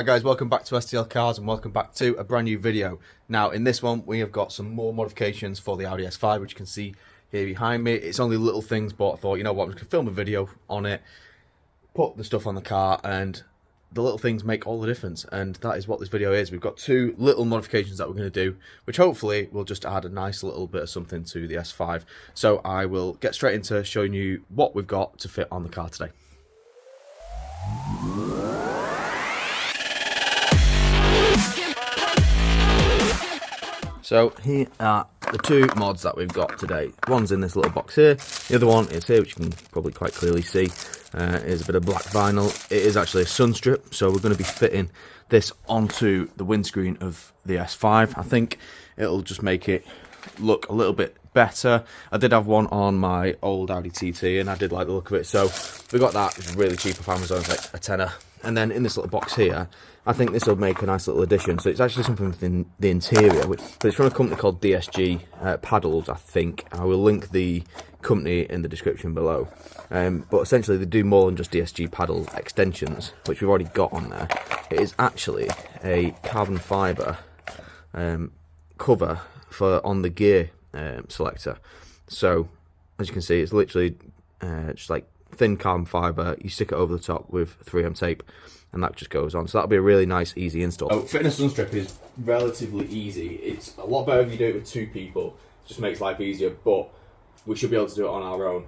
Hi guys, welcome back to STL Cars and welcome back to a brand new video. Now in this one we have got some more modifications for the Audi S5, which you can see here behind me. It's only little things, but I thought, you know what, I'm just going to film a video on it, put the stuff on the car, and the little things make all the difference, and that is what this video is. We've got two little modifications that we're going to do, which hopefully will just add a nice little bit of something to the S5. So I will get straight into showing you what we've got to fit on the car today. So here are the two mods that we've got today. One's in this little box here, the other one is here, which you can probably quite clearly see. Is a bit of black vinyl. It is actually a sun strip, so we're going to be fitting this onto the windscreen of the S5. I think it'll just make it look a little bit better. I did have one on my old Audi TT and I did like the look of it, so we got that. It's really cheap off Amazon, it's like a tenner. And then in this little box here, I think this will make a nice little addition. So it's actually something within the interior, but it's from a company called DSG Paddles, I think. I will link the company in the description below. But essentially they do more than just DSG paddle extensions, which we've already got on there. It is actually a carbon fibre cover for on the gear selector. So as you can see, it's literally just like thin carbon fibre. You stick it over the top with 3M tape and that just goes on. So that'll be a really nice, easy install. Oh, fitting a sun strip is relatively easy. It's a lot better if you do it with two people. It just makes life easier, but we should be able to do it on our own.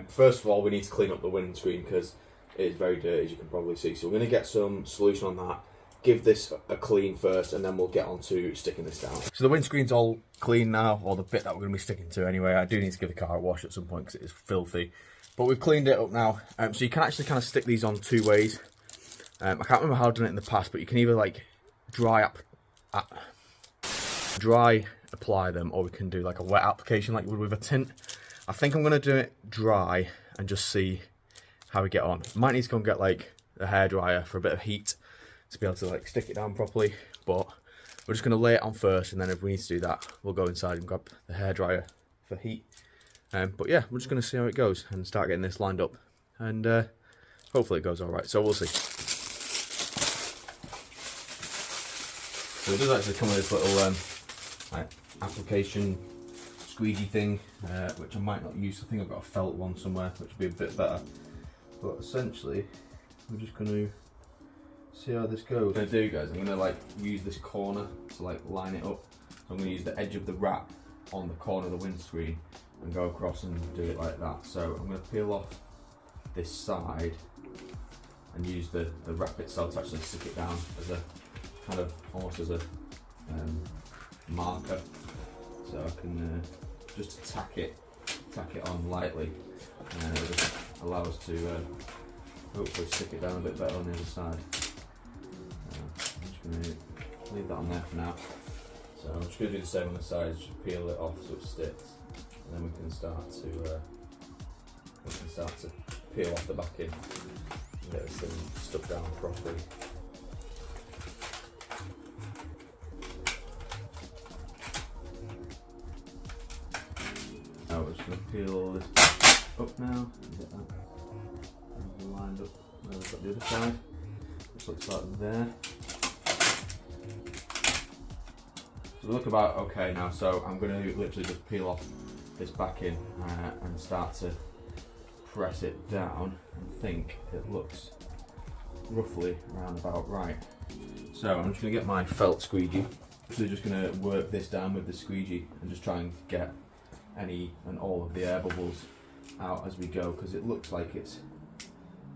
First of all, we need to clean up the windscreen because it is very dirty, as you can probably see. So we're going to get some solution on that, give this a clean first, and then we'll get on to sticking this down. So the windscreen's all clean now, or the bit that we're going to be sticking to anyway. I do need to give the car a wash at some point because it is filthy. But we've cleaned it up now. So you can actually kind of stick these on two ways. I can't remember how I've done it in the past, but you can either like dry apply them, or we can do like a wet application like you would with a tint. I think I'm going to do it dry and just see how we get on. Might need to go and get like a hairdryer for a bit of heat to be able to like stick it down properly, but we're just going to lay it on first, and then if we need to do that, we'll go inside and grab the hairdryer for heat. But yeah, we're just going to see how it goes and start getting this lined up, and hopefully it goes alright, so we'll see. So it does actually come with this little like application squeegee thing, which I might not use. I think I've got a felt one somewhere, which would be a bit better. But essentially, we're just going to see how this goes. What I'm going to do, guys, I'm going to like use this corner to like line it up. So I'm going to use the edge of the wrap on the corner of the windscreen and go across and do it like that. So I'm going to peel off this side and use the wrap itself to actually stick it down as a kind of almost as a marker. So I can just tack it on lightly, and it'll just allow us to hopefully stick it down a bit better on the other side. I'm just going to leave that on there for now. So I'm just going to do the same on the sides, just peel it off so it sticks, and then we can start to peel off the backing and get this thing stuck down properly. Now we're just going to peel all this up now and get that lined up where we've got the other side. Just looks like there. So we look about okay now, so I'm going to literally just peel off this backing and start to press it down, and think it looks roughly around about right. So I'm just going to get my felt squeegee. So just going to work this down with the squeegee and just try and get any and all of the air bubbles out as we go, because it looks like it's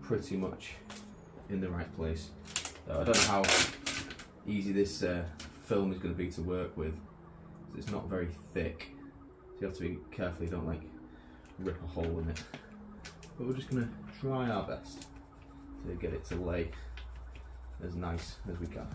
pretty much in the right place. So I don't know how easy this film is going to be to work with. It's not very thick, so you have to be careful you don't like rip a hole in it. But we're just going to try our best to get it to lay as nice as we can.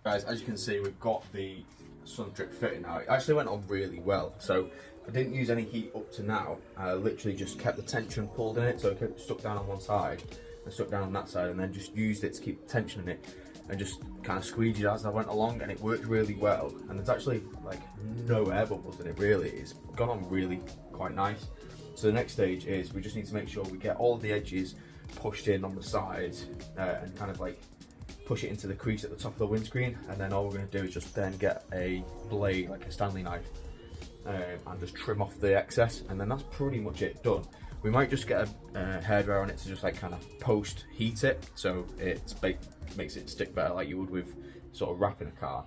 Guys, as you can see, we've got the Sunstrip fitting now. It actually went on really well. So I didn't use any heat up to now. I literally just kept the tension pulled in it, so it kept stuck down on one side and stuck down on that side, and then just used it to keep the tension in it and just kind of squeeged it as I went along, and it worked really well. And there's actually like no air bubbles in it really. It's gone on really quite nice. So the next stage is we just need to make sure we get all of the edges pushed in on the sides and kind of like push it into the crease at the top of the windscreen, and then all we're going to do is just then get a blade, like a Stanley knife, and just trim off the excess, and then that's pretty much it done. We might just get a hairdryer on it to just like kind of post heat it, so it makes it stick better like you would with sort of wrapping a car.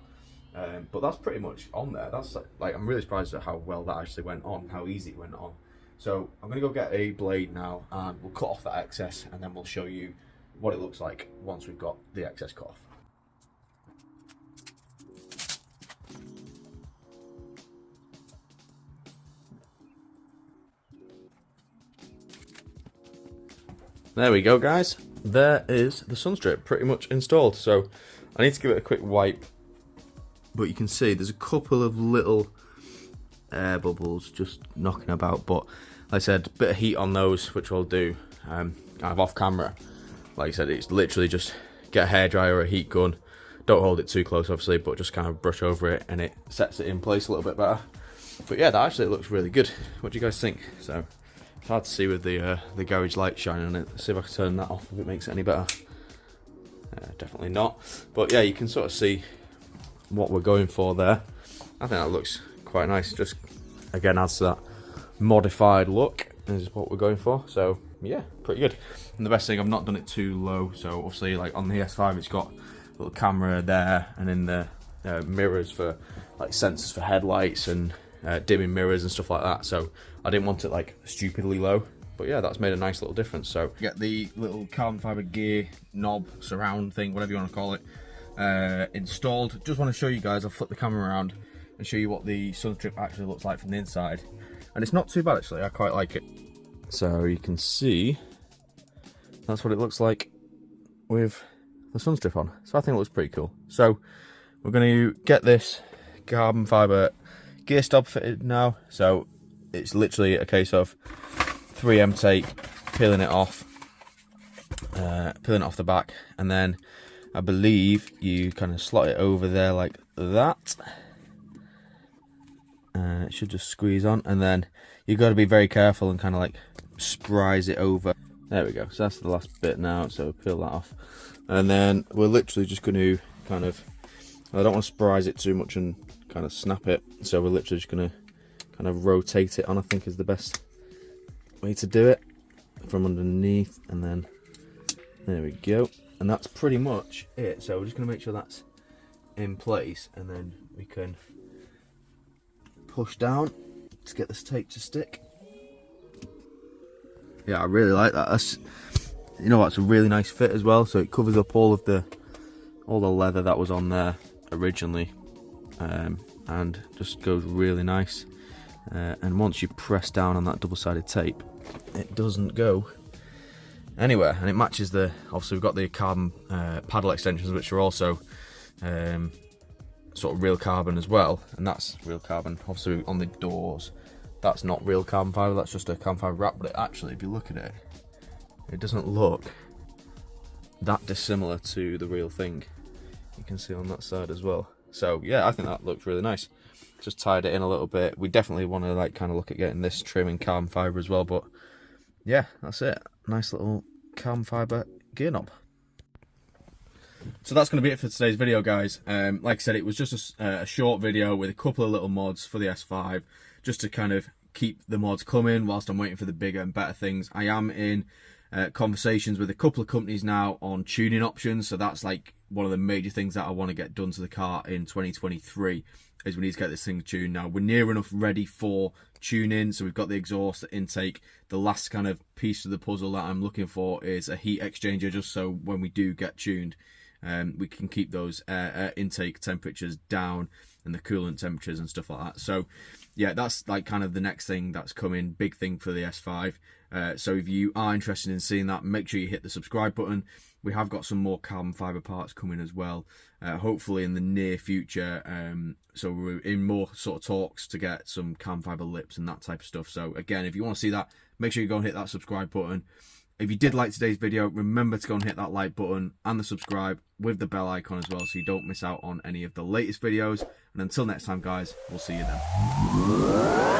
But that's pretty much on there. That's like I'm really surprised at how well that actually went on, how easy it went on. So I'm going to go get a blade now, and we'll cut off that excess, and then we'll show you what it looks like once we've got the excess cut off. There we go, guys. There is the Sunstrip pretty much installed. So I need to give it a quick wipe, but you can see there's a couple of little air bubbles just knocking about, but like I said, a bit of heat on those, which I'll do kind of off camera. Like I said, it's literally just get a hairdryer or a heat gun. Don't hold it too close, obviously, but just kind of brush over it, and it sets it in place a little bit better. But yeah, that actually looks really good. What do you guys think? So it's hard to see with the garage light shining on it. Let's see if I can turn that off if it makes it any better. Definitely not. But yeah, you can sort of see what we're going for there. I think that looks quite nice. Just again adds to that modified look is what we're going for. So yeah, pretty good. And the best thing, I've not done it too low, so obviously like on the S5 it's got a little camera there, and in the mirrors for like sensors for headlights and dimming mirrors and stuff like that, so I didn't want it like stupidly low. But yeah, that's made a nice little difference. So get the little carbon fibre gear knob, surround thing, whatever you want to call it, installed. Just want to show you guys, I'll flip the camera around and show you what the Sunstrip actually looks like from the inside. And it's not too bad actually, I quite like it. So you can see that's what it looks like with the Sunstrip on. So I think it looks pretty cool. So we're going to get this carbon fibre gear stub fitted now. So it's literally a case of 3M tape, peeling it off the back, and then I believe you kind of slot it over there like that. It should just squeeze on, and then you've got to be very careful and kind of like sprise it over. There we go. So that's the last bit now, so peel that off, and then we're literally just going to kind of, I don't want to sprise it too much and kind of snap it, so we're literally just going to kind of rotate it on, I think is the best way to do it, from underneath, and then there we go. And that's pretty much it. So we're just going to make sure that's in place, and then we can push down to get this tape to stick. Yeah, I really like that. That's, you know, that's a really nice fit as well. So it covers up all the leather that was on there originally, and just goes really nice. And once you press down on that double-sided tape, it doesn't go anywhere, and it matches the, obviously we've got the carbon paddle extensions, which are also sort of real carbon as well, and that's real carbon. Obviously on the doors, that's not real carbon fibre, that's just a carbon fibre wrap, but it actually, if you look at it, it doesn't look that dissimilar to the real thing. You can see on that side as well. So yeah, I think that looks really nice. Just tied it in a little bit. We definitely want to like kind of look at getting this trim in carbon fibre as well, but yeah, that's it. Nice little carbon fibre gear knob. So that's going to be it for today's video, guys. Like I said, it was just a short video with a couple of little mods for the S5, just to kind of keep the mods coming whilst I'm waiting for the bigger and better things. I am in conversations with a couple of companies now on tuning options, so that's like one of the major things that I want to get done to the car in 2023, is we need to get this thing tuned. Now we're near enough ready for tuning, so we've got the exhaust, the intake. The last kind of piece of the puzzle that I'm looking for is a heat exchanger, just so when we do get tuned, we can keep those intake temperatures down and the coolant temperatures and stuff like that. So yeah, that's like kind of the next thing that's coming, big thing for the S5. So if you are interested in seeing that, make sure you hit the subscribe button. We have got some more carbon fibre parts coming as well, hopefully in the near future. So we're in more sort of talks to get some carbon fibre lips and that type of stuff. So again, if you want to see that, make sure you go and hit that subscribe button. If you did like today's video, remember to go and hit that like button and the subscribe with the bell icon as well, so you don't miss out on any of the latest videos. And until next time, guys, we'll see you then.